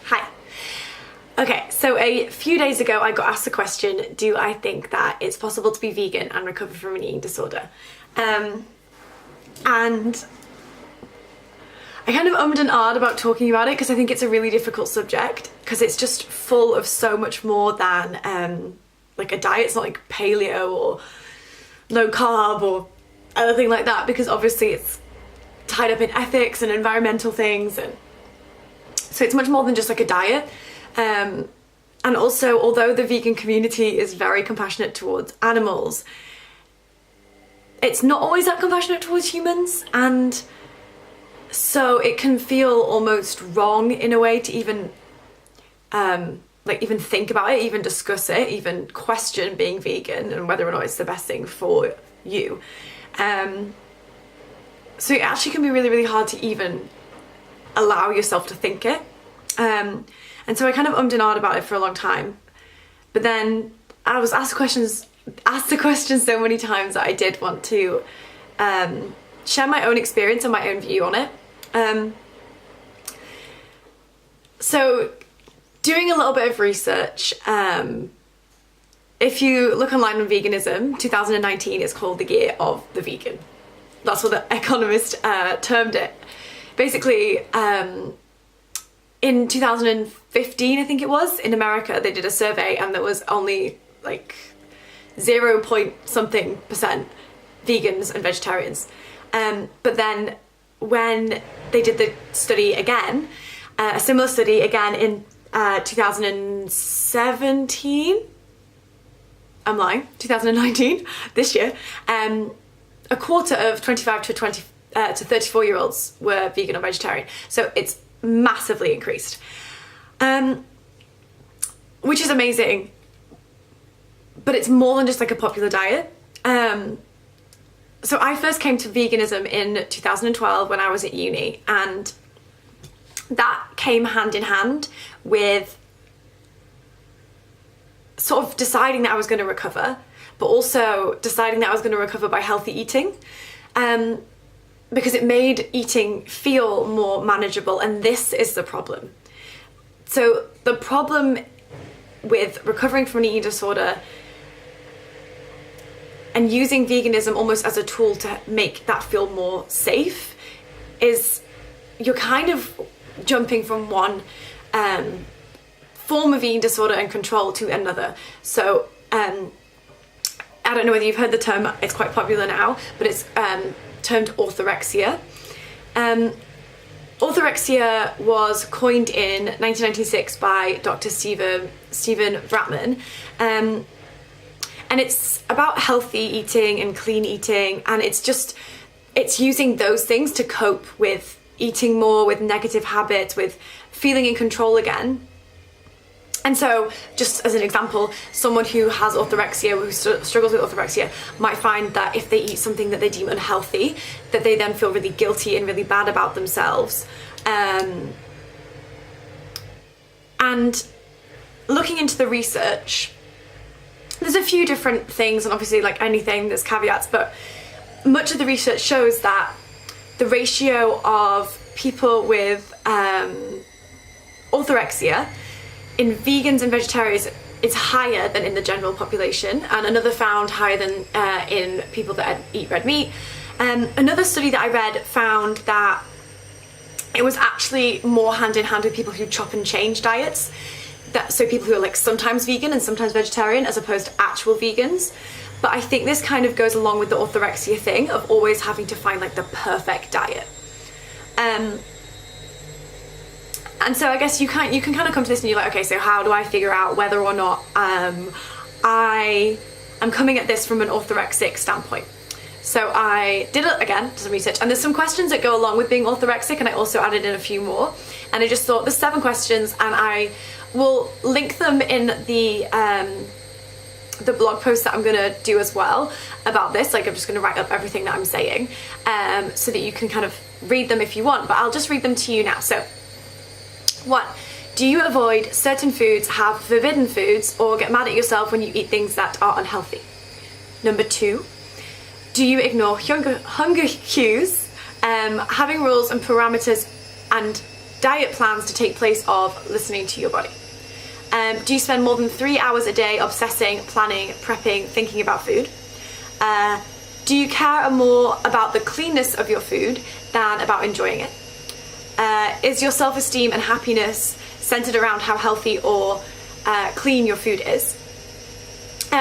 Hi. Okay, so a few days ago I got asked the question, do I think that it's possible to be vegan and recover from an eating disorder? And I kind of ummed and ahed about talking about it because I think it's a really difficult subject, because it's just full of so much more than like a diet. It's not like paleo or low carb or anything like that, because obviously it's tied up in ethics and environmental things, and so it's much more than just like a diet. And also, although the vegan community is very compassionate towards animals, it's not always that compassionate towards humans, and so it can feel almost wrong in a way to even even think about it, even discuss it, even question being vegan and whether or not it's the best thing for you. So it actually can be really, really hard to even allow yourself to think it. And so I kind of ummed and ahed about it for a long time. But then I was asked the question so many times that I did want to share my own experience and my own view on it. So doing a little bit of research, if you look online on veganism, 2019 is called the year of the vegan. That's what The Economist termed it. Basically, in 2015, I think it was, in America, they did a survey and there was only like 0 point something percent vegans and vegetarians. But then when they did the study again, a similar study again in 2017, I'm lying, 2019, this year, a quarter of 25 to 34-year-olds were vegan or vegetarian. So it's massively increased, which is amazing, but it's more than just like a popular diet. So I first came to veganism in 2012 when I was at uni, and that came hand in hand with sort of deciding that I was going to recover, but also deciding that I was going to recover by healthy eating, because it made eating feel more manageable. And this is the problem. So the problem with recovering from an eating disorder and using veganism almost as a tool to make that feel more safe is you're kind of jumping from one form of eating disorder and control to another. So I don't know whether you've heard the term, it's quite popular now, but it's termed orthorexia. Orthorexia was coined in 1996 by Dr. Stephen Vratman, and it's about healthy eating and clean eating, and it's using those things to cope with eating more, with negative habits, with feeling in control again. And so, just as an example, someone who has orthorexia, who struggles with orthorexia, might find that if they eat something that they deem unhealthy, that they then feel really guilty and really bad about themselves. And looking into the research, there's a few different things, and obviously like anything, there's caveats, but much of the research shows that the ratio of people with orthorexia in vegans and vegetarians is higher than in the general population, and another found higher than in people that eat red meat. Another study that I read found that it was actually more hand in hand with people who chop and change diets. So people who are like sometimes vegan and sometimes vegetarian, as opposed to actual vegans. But I think this kind of goes along with the orthorexia thing of always having to find like the perfect diet. And so I guess you can kind of come to this and you're like, okay, so how do I figure out whether or not I am coming at this from an orthorexic standpoint? So I did some research, and there's some questions that go along with being orthorexic, and I also added in a few more. And I just thought there's 7 questions, and I will link them in the blog post that I'm gonna do as well about this. Like, I'm just gonna write up everything that I'm saying, so that you can kind of read them if you want, but I'll just read them to you now. So 1, do you avoid certain foods, have forbidden foods, or get mad at yourself when you eat things that are unhealthy? Number 2, do you ignore hunger cues, having rules and parameters and diet plans to take place of listening to your body? Do you spend more than 3 hours a day obsessing, planning, prepping, thinking about food? Do you care more about the cleanness of your food than about enjoying it? Is your self-esteem and happiness centered around how healthy or clean your food is?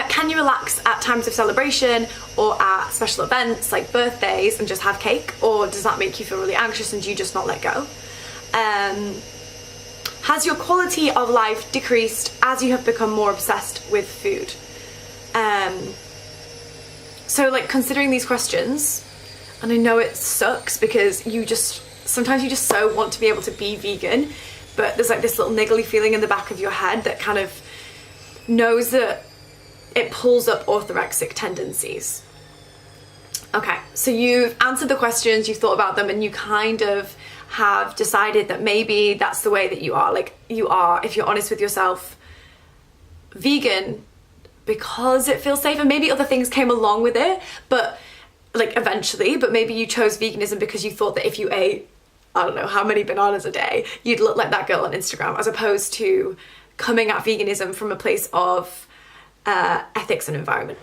Can you relax at times of celebration or at special events like birthdays and just have cake? Or does that make you feel really anxious and you just not let go? Has your quality of life decreased as you have become more obsessed with food? So like considering these questions, and I know it sucks because sometimes you just so want to be able to be vegan, but there's like this little niggly feeling in the back of your head that kind of knows that it pulls up orthorexic tendencies. Okay, so you've answered the questions, you've thought about them, and you kind of have decided that maybe that's the way that you are. Like you are, if you're honest with yourself, vegan because it feels safe, and maybe other things came along with it, but like eventually, but maybe you chose veganism because you thought that if you ate, I don't know how many bananas a day, you'd look like that girl on Instagram, as opposed to coming at veganism from a place of ethics and environment.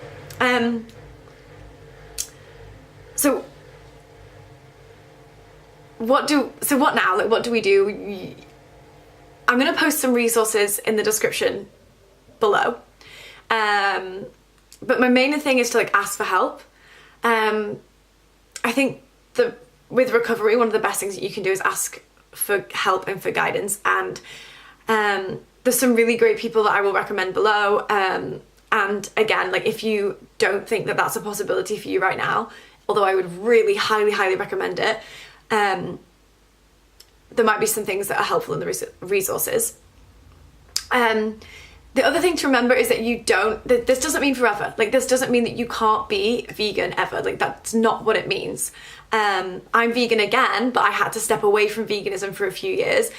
So what now? Like, what do we do? I'm gonna post some resources in the description below. But my main thing is to like ask for help. I think with recovery, one of the best things that you can do is ask for help and for guidance. And there's some really great people that I will recommend below. And again, like if you don't think that that's a possibility for you right now, although I would really highly recommend it, there might be some things that are helpful in the resources. The other thing to remember is that this doesn't mean forever. Like this doesn't mean that you can't be vegan ever. Like that's not what it means. I'm vegan again, but I had to step away from veganism for a few years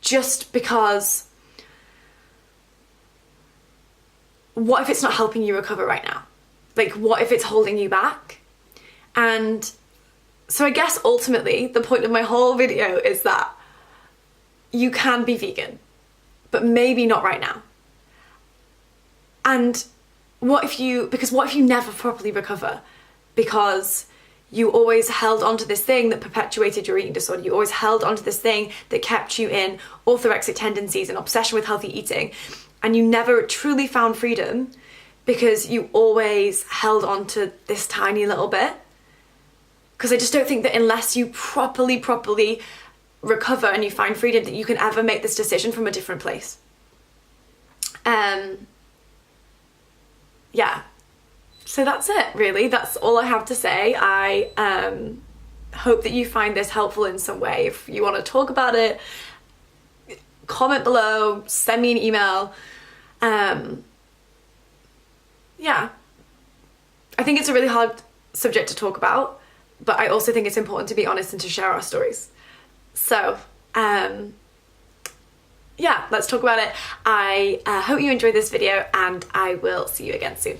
just because what if it's not helping you recover right now? Like what if it's holding you back? And so I guess ultimately the point of my whole video is that you can be vegan, but maybe not right now. And what if you never properly recover because you always held onto this thing that perpetuated your eating disorder. You always held onto this thing that kept you in orthorexic tendencies and obsession with healthy eating. And you never truly found freedom because you always held on to this tiny little bit. Because I just don't think that unless you properly recover and you find freedom, that you can ever make this decision from a different place. Yeah. So that's it, really. That's all I have to say. I hope that you find this helpful in some way. If you want to talk about it, comment below, send me an email. Yeah, I think it's a really hard subject to talk about, but I also think it's important to be honest and to share our stories. So, yeah, let's talk about it. I hope you enjoyed this video and I will see you again soon.